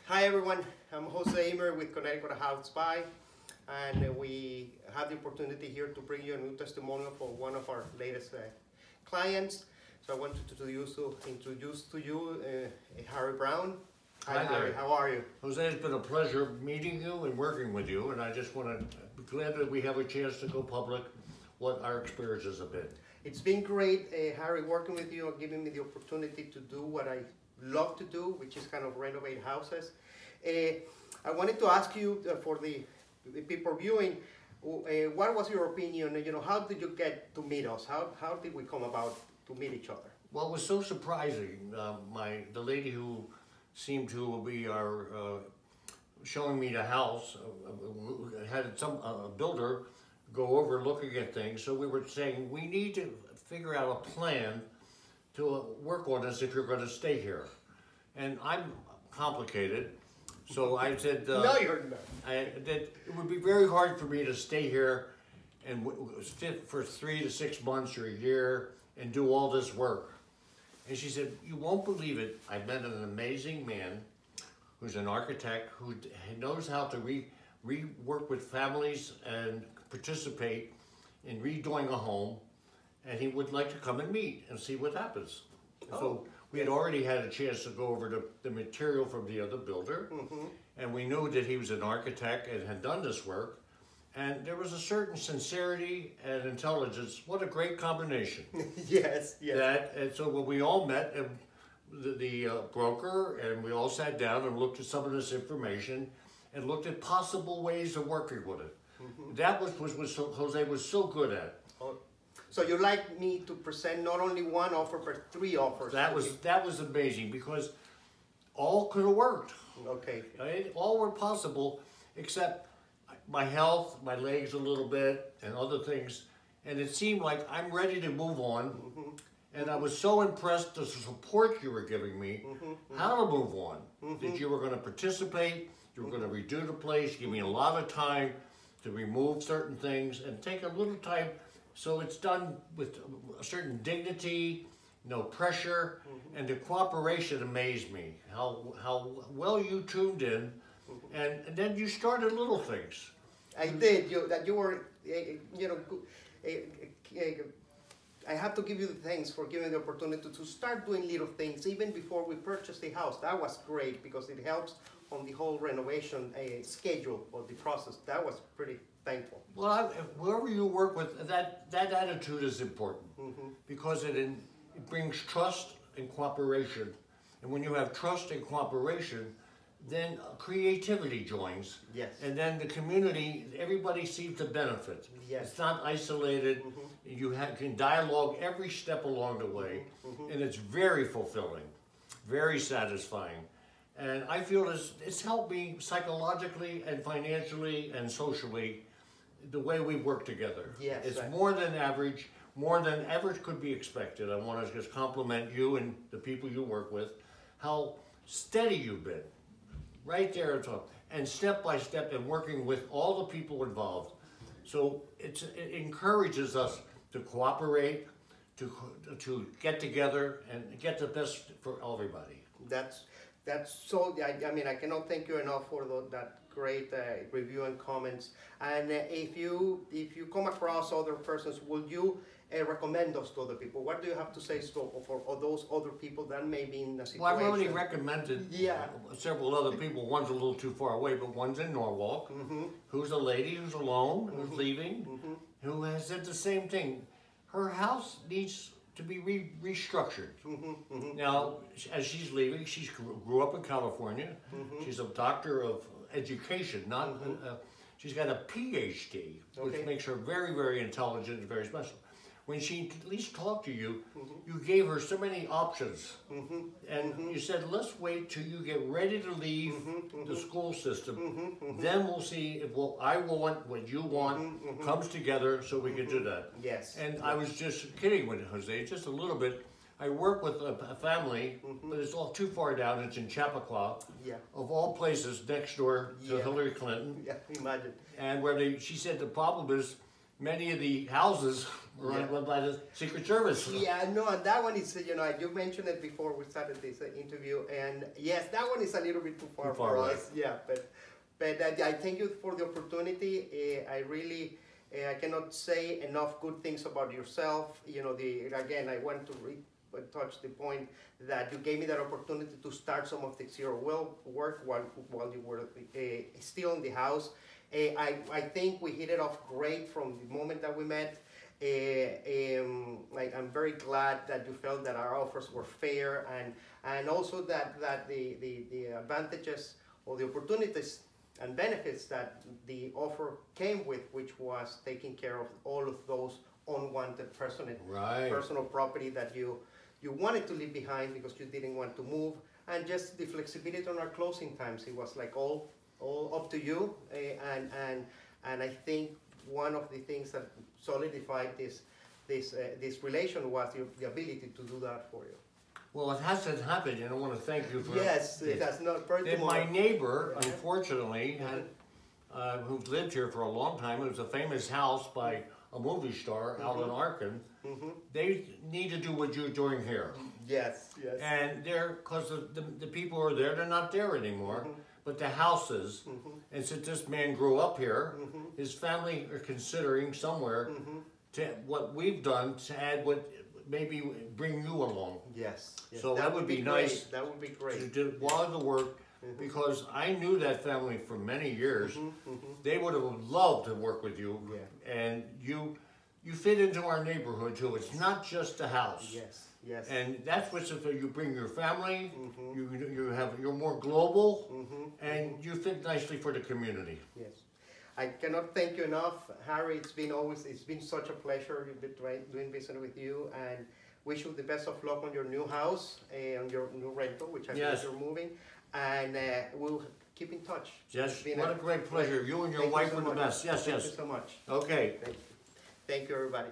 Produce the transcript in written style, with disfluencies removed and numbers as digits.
Hi everyone, I'm Jose Emer with Connecticut House Buy, and we have the opportunity here to bring you a new testimonial for one of our latest clients. So I wanted to introduce to you Harry Brown. Hi Harry, how are you? Jose, it's been a pleasure meeting you and working with you, and I just want to be glad that we have a chance to go public what our experiences have been. It's been great, Harry, working with you and giving me the opportunity to do what I love to do, which is kind of renovate houses. I wanted to ask you for the people viewing, what was your opinion? How did you get to meet us? How did we come about to meet each other? Well, it was so surprising. The lady who seemed to be showing me the house had a builder go over looking at things. So we were saying we need to figure out a plan to work on this if you're going to stay here. And I'm complicated, so I said no, you're not. that it would be very hard for me to stay here and fit for 3 to 6 months or a year and do all this work. And she said, you won't believe it, I met an amazing man who's an architect who knows how to rework with families and participate in redoing a home, and he would like to come and meet and see what happens. Oh. So we had already had a chance to go over the material from the other builder, and we knew that he was an architect and had done this work, and there was a certain sincerity and intelligence. What a great combination. Yes, yes. And so when we all met, and the broker, and we all sat down and looked at some of this information and looked at possible ways of working with it. That was Jose was so good at. Oh. So you'd like me to present not only one offer, but 3 offers? That was amazing, because all could have worked. Okay. All were possible, except my health, my legs a little bit, and other things. And it seemed like I'm ready to move on. And I was so impressed with the support you were giving me, how to move on. That you were going to participate, you were going to redo the place, give me a lot of time to remove certain things, and take a little time so it's done with a certain dignity, no pressure, and the cooperation amazed me. How well you tuned in, and then you started little things. I did. You were, I have to give you the thanks for giving the opportunity to start doing little things even before we purchased the house. That was great because it helps on the whole renovation schedule of the process. That was pretty thankful. Well, whoever you work with, that attitude is important because it brings trust and cooperation. And when you have trust and cooperation, then creativity joins. Yes. And then the community, everybody sees the benefit. Yes. It's not isolated. You can dialogue every step along the way, and it's very fulfilling, very satisfying. And I feel it's helped me psychologically and financially and socially the way we work together. Yes. It's more than average, more than ever could be expected. I want to just compliment you and the people you work with, how steady you've been, right there at top, and step by step, and working with all the people involved. So it encourages us to cooperate, to get together and get the best for everybody. That's so. I mean, I cannot thank you enough for that great review and comments. And if you come across other persons, will you recommend us to other people? What do you have to say for those other people that may be in a situation? Well, I've already recommended several other people. One's a little too far away, but one's in Norwalk, who's a lady who's alone, who's leaving, who has said the same thing. Her house needs to be restructured. Now, as she's leaving, she grew up in California. She's a doctor of education, not she's got a PhD, which makes her very, very intelligent and very special. When she at least talked to you, you gave her so many options. And you said, let's wait till you get ready to leave the school system. Then we'll see if I want what you want comes together so we can do that. Yes. And I was just kidding with Jose, just a little bit. I work with a family, but it's all too far down. It's in Chappaqua, of all places, next door to Hillary Clinton. Yeah, imagine. And where she said the problem is many of the houses are run by the Secret Service. Yeah, no, and that one is, you know, you mentioned it before we started this interview, and yes, that one is a little bit too far for away. us. Yeah, but I thank you for the opportunity. I really, I cannot say enough good things about yourself. You know, again, I want to touch the point that you gave me that opportunity to start some of the zero work while you were still in the house. I think we hit it off great from the moment that we met. Like, I'm very glad that you felt that our offers were fair, and also that the advantages or the opportunities and benefits that the offer came with, which was taking care of all of those unwanted personal property that you wanted to leave behind because you didn't want to move, and just the flexibility on our closing times. It was like all up to you, and I think one of the things that solidified this relation was the ability to do that for you. Well, it hasn't happened, and I want to thank you for yes, it has not. My neighbor, unfortunately, who lived here for a long time, it was a famous house by a movie star out in Arkin. They need to do what you're doing here. Yes, yes. And because the people who are there, they're not there anymore. But the houses, and since this man grew up here, his family are considering somewhere to what we've done to add what maybe bring you along. Yes. So that would be nice. That would be great. To do a lot of the work, because I knew that family for many years. They would have loved to work with you, and you fit into our neighborhood too. It's not just a house. Yes. Yes. And that's what's if you bring your family. You're more global, and you fit nicely for the community. Yes. I cannot thank you enough, Harry. It's been such a pleasure doing business with you, and wish you the best of luck on your new house, on your new rental, which I think you're moving, and we'll keep in touch. Yes, what a great pleasure. You and your wife were the best. Yes, yes. Thank you so much. Okay. Thank you, everybody.